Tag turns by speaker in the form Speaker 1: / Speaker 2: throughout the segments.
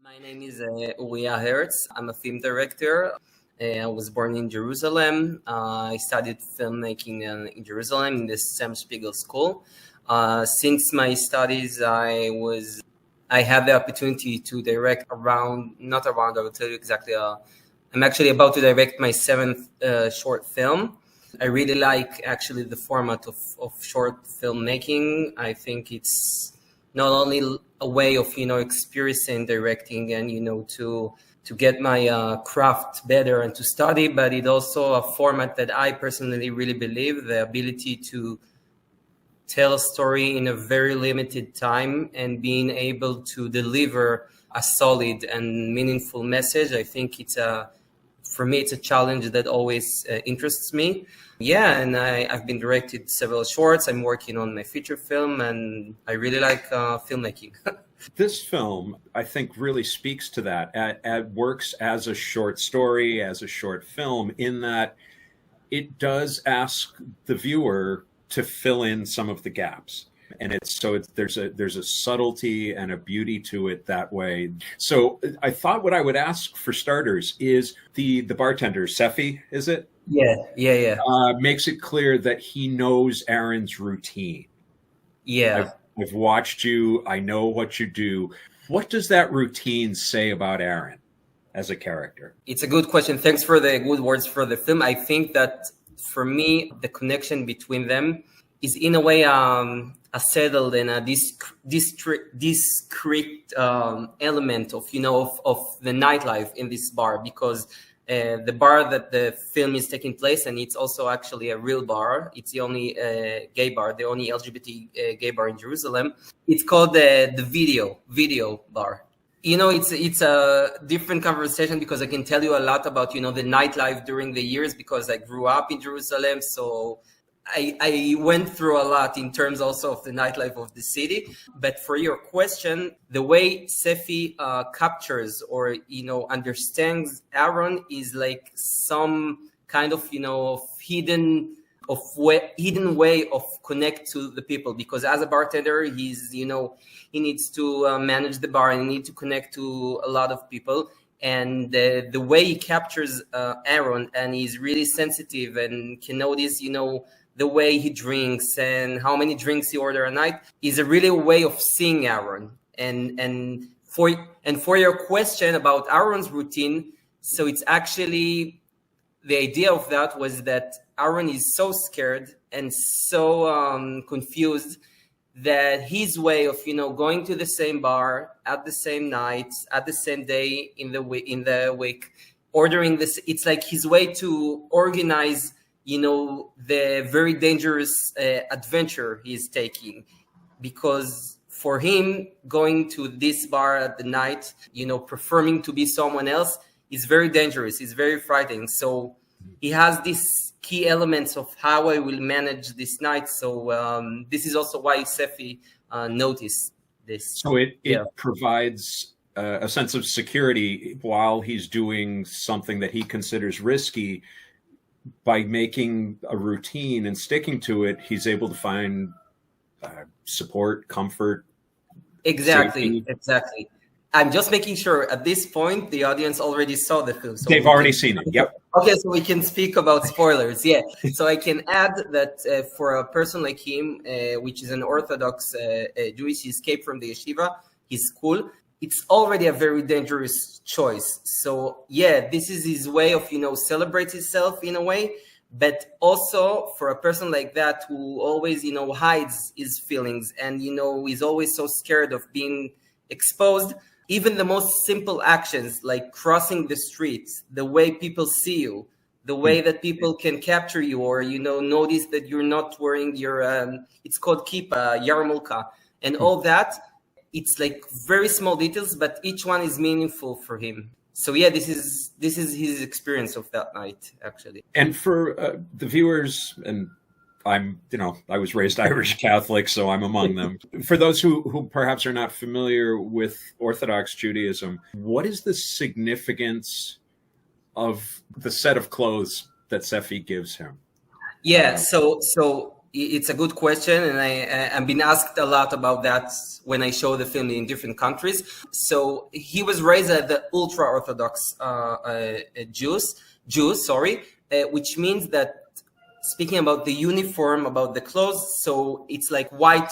Speaker 1: My name is Uriya Hertz. I'm a film director. I was born in Jerusalem. I studied filmmaking in Jerusalem in the Sam Spiegel School. Since my studies, I had the opportunity to direct not around, I will tell you exactly. I'm actually about to direct my seventh short film. I really like actually the format of short filmmaking. I think it's not only a way of experiencing directing and to get my craft better and to study, but it's also a format that I personally really believe, the ability to tell a story in a very limited time and being able to deliver a solid and meaningful message. I think for me, it's a challenge that always interests me. Yeah, and I've been directed several shorts. I'm working on my feature film, and I really like filmmaking.
Speaker 2: This film, I think, really speaks to that. It works as a short story, as a short film, in that it does ask the viewer to fill in some of the gaps. And there's a subtlety and a beauty to it that way. So I thought what I would ask for starters is the bartender, Sefi, is it?
Speaker 1: Yeah.
Speaker 2: Makes it clear that he knows Aaron's routine.
Speaker 1: Yeah.
Speaker 2: I've watched you. I know what you do. What does that routine say about Aaron as a character?
Speaker 1: It's a good question. Thanks for the good words for the film. I think that for me, the connection between them is in a way a settled and a discrete element of the nightlife in this bar, because the bar that the film is taking place, and it's also actually a real bar. It's the only gay bar, the only LGBT gay bar in Jerusalem. It's called the video bar. It's a different conversation because I can tell you a lot about the nightlife during the years, because I grew up in Jerusalem, so I went through a lot in terms also of the nightlife of the city. But for your question, the way Sefi captures or understands Aaron is like some kind of hidden way of connect to the people, because as a bartender he needs to manage the bar and he needs to connect to a lot of people. And the way he captures Aaron, and he's really sensitive and can notice the way he drinks and how many drinks he orders a night, is a really way of seeing Aaron. And for your question about Aaron's routine, so it's actually, the idea of that was that Aaron is so scared and so confused that his way of going to the same bar at the same night, at the same day in the week, ordering this, it's like his way to organize the very dangerous adventure he's taking. Because for him, going to this bar at the night, performing to be someone else, is very dangerous. It's very frightening. So he has these key elements of how I will manage this night. So this is also why Sefi noticed this.
Speaker 2: So it provides a sense of security while he's doing something that he considers risky. By making a routine and sticking to it, he's able to find support, comfort.
Speaker 1: Exactly. I'm just making sure at this point the audience already saw the film. So
Speaker 2: they've already seen it. Yep.
Speaker 1: Okay, so we can speak about spoilers. Yeah. So I can add that for a person like him, which is an Orthodox Jewish, he escaped from the yeshiva, his school. It's already a very dangerous choice. So yeah, this is his way of, celebrate himself in a way, but also for a person like that who always, hides his feelings and, is always so scared of being exposed, even the most simple actions like crossing the street, the way people see you, the way that people can capture you or, notice that you're not wearing your, it's called kippah, yarmulke, and all that. It's like very small details, but each one is meaningful for him. So yeah, this is his experience of that night, actually.
Speaker 2: And for the viewers, and I was raised Irish Catholic, so I'm among them. For those who perhaps are not familiar with Orthodox Judaism, what is the significance of the set of clothes that Sefi gives him?
Speaker 1: Yeah, so It's a good question, and I've been asked a lot about that when I show the film in different countries. So he was raised at the ultra-Orthodox Jews, which means that, speaking about the uniform, about the clothes, so it's like white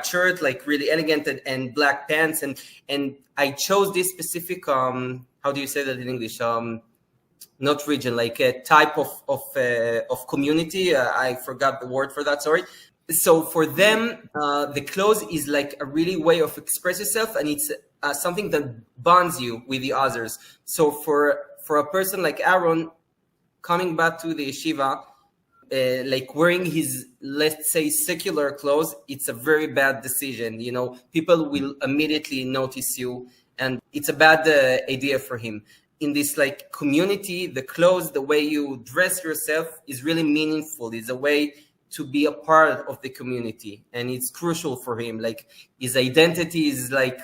Speaker 1: shirt, like really elegant, and black pants, and I chose this specific how do you say that in English? Not region, like a type of community. I forgot the word for that. Sorry. So for them, the clothes is like a really way of express yourself, and it's something that bonds you with the others. So for a person like Aaron, coming back to the yeshiva, like wearing his, let's say, secular clothes, it's a very bad decision. You know, people will immediately notice you, and it's a bad idea for him. In this like community, the clothes, the way you dress yourself is really meaningful. It's a way to be a part of the community, and it's crucial for him. Like his identity is like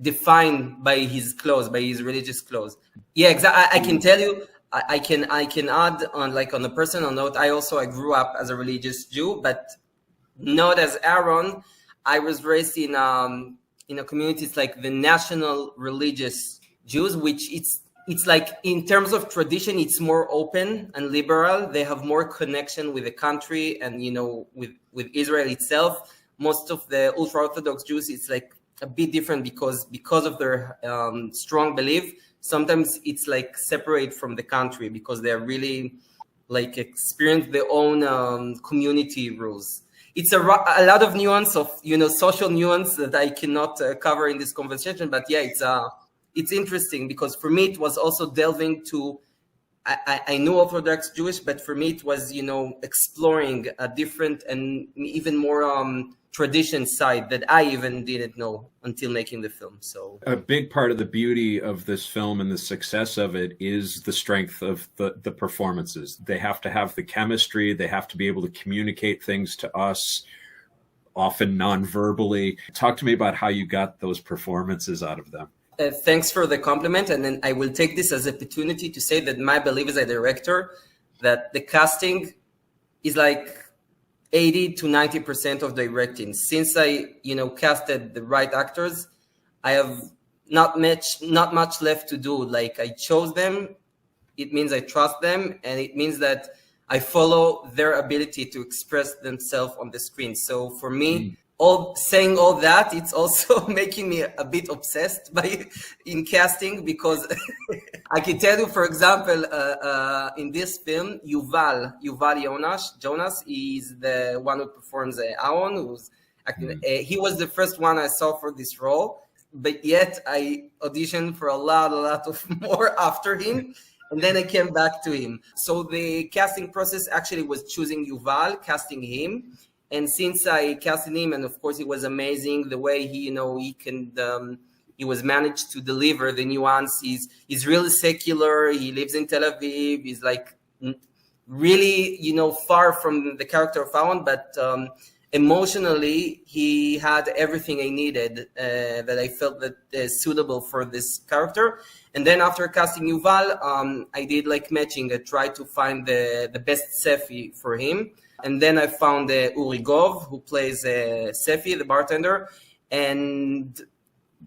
Speaker 1: defined by his clothes, by his religious clothes. Yeah, exactly. I can tell you, I can add on a personal note. I grew up as a religious Jew, but not as Aaron. I was raised in a community. It's like the national religious Jews, which it's like in terms of tradition, it's more open and liberal. They have more connection with the country and, you know, with Israel itself. Most of the ultra-Orthodox Jews, it's like a bit different because of their strong belief. Sometimes it's like separate from the country because they're really like experience their own community rules. It's a lot of nuance of, you know, social nuance that I cannot cover in this conversation. But yeah, it's interesting because for me it was also delving to, I knew Orthodox Jewish, but for me it was, you know, exploring a different and even more tradition side that I even didn't know until making the film. So
Speaker 2: a big part of the beauty of this film and the success of it is the strength of the performances. They have to have the chemistry. They have to be able to communicate things to us, often non-verbally. Talk to me about how you got those performances out of them.
Speaker 1: Thanks for the compliment. And then I will take this as an opportunity to say that my belief as a director, that the casting is like 80 to 90% of directing. Since I, you know, casted the right actors, I have not much left to do. Like I chose them. It means I trust them. And it means that I follow their ability to express themselves on the screen. So for me, saying all that, it's also making me a bit obsessed in casting, because I can tell you, for example, in this film, Yuval Jonas is the one who performs Aaron, who's he was the first one I saw for this role, but yet I auditioned for a lot of more after him. And then I came back to him. So the casting process actually was choosing Yuval, casting him. And since I casted him, and of course it was amazing the way he was managed to deliver the nuance. He's really secular. He lives in Tel Aviv. He's like really, you know, far from the character of Aaron, but emotionally he had everything I needed that I felt that suitable for this character. And then after casting Yuval, I did like matching. I tried to find the best Sefi for him. And then I found Uriya, who plays Sefi, the bartender. And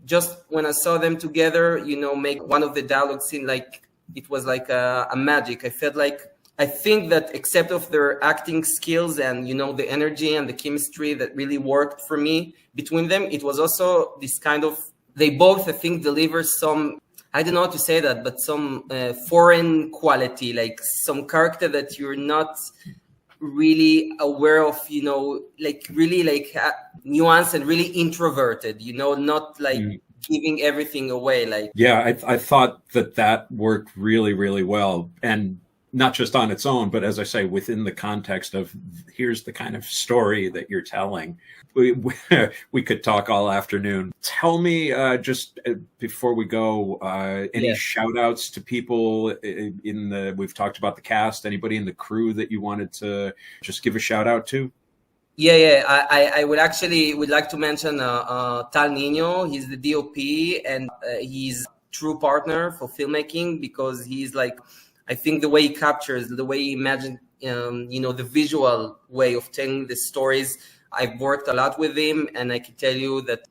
Speaker 1: just when I saw them together, you know, make one of the dialogue scene, like it was like a magic. I think that except of their acting skills and, you know, the energy and the chemistry that really worked for me between them, it was also this kind of, they both, I think, deliver some, I don't know how to say that, but some foreign quality, like some character that you're not really aware of, you know, like really like nuanced and really introverted, you know, not like giving everything away. Like,
Speaker 2: yeah, I thought that worked really, really well. And not just on its own, but as I say, within the context of here's the kind of story that you're telling. We could talk all afternoon. Tell me, just before we go, any shout outs to people we've talked about the cast, anybody in the crew that you wanted to just give a shout out to?
Speaker 1: Yeah. I would like to mention Tal Nino. He's the DOP, and he's true partner for filmmaking, because he's like, I think the way he captures, the way he the visual way of telling the stories. I've worked a lot with him, and I can tell you that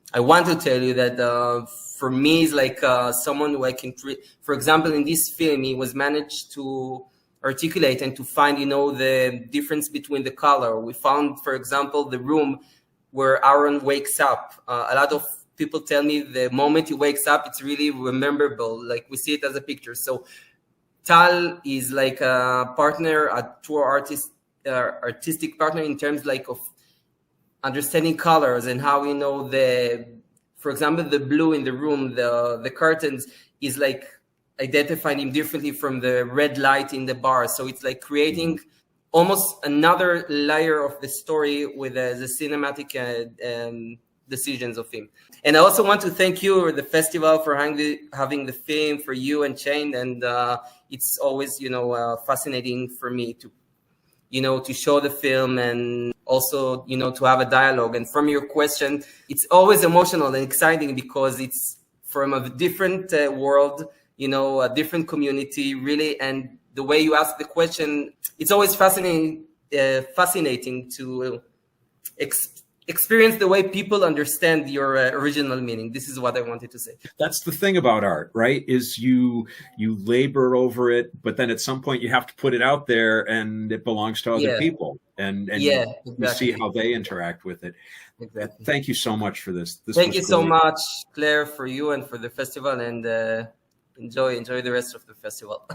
Speaker 1: for me, is like someone who I can treat. For example, in this film, he was managed to articulate and to find, the difference between the color. We found, for example, the room where Aaron wakes up. A lot of people tell me the moment he wakes up, it's really memorable. Like we see it as a picture. So Tal is like a partner, a true artistic partner in terms like of understanding colors and how, for example, the blue in the room, the curtains is like identifying him differently from the red light in the bar. So it's like creating almost another layer of the story with the cinematic decisions of him. And I also want to thank you, the festival, for having the film, for you and Shane. And it's always, fascinating for me to, to show the film and also, to have a dialogue. And from your question, it's always emotional and exciting because it's from a different world, a different community, really. And the way you ask the question, it's always fascinating to experience the way people understand your original meaning. This is what I wanted to say.
Speaker 2: That's the thing about art, right? Is you labor over it, but then at some point you have to put it out there, and it belongs to other people, and
Speaker 1: exactly.
Speaker 2: You see how they interact with it.
Speaker 1: Exactly.
Speaker 2: Thank you so much for this.
Speaker 1: Thank you so much, Claire, for you and for the festival, and enjoy the rest of the festival.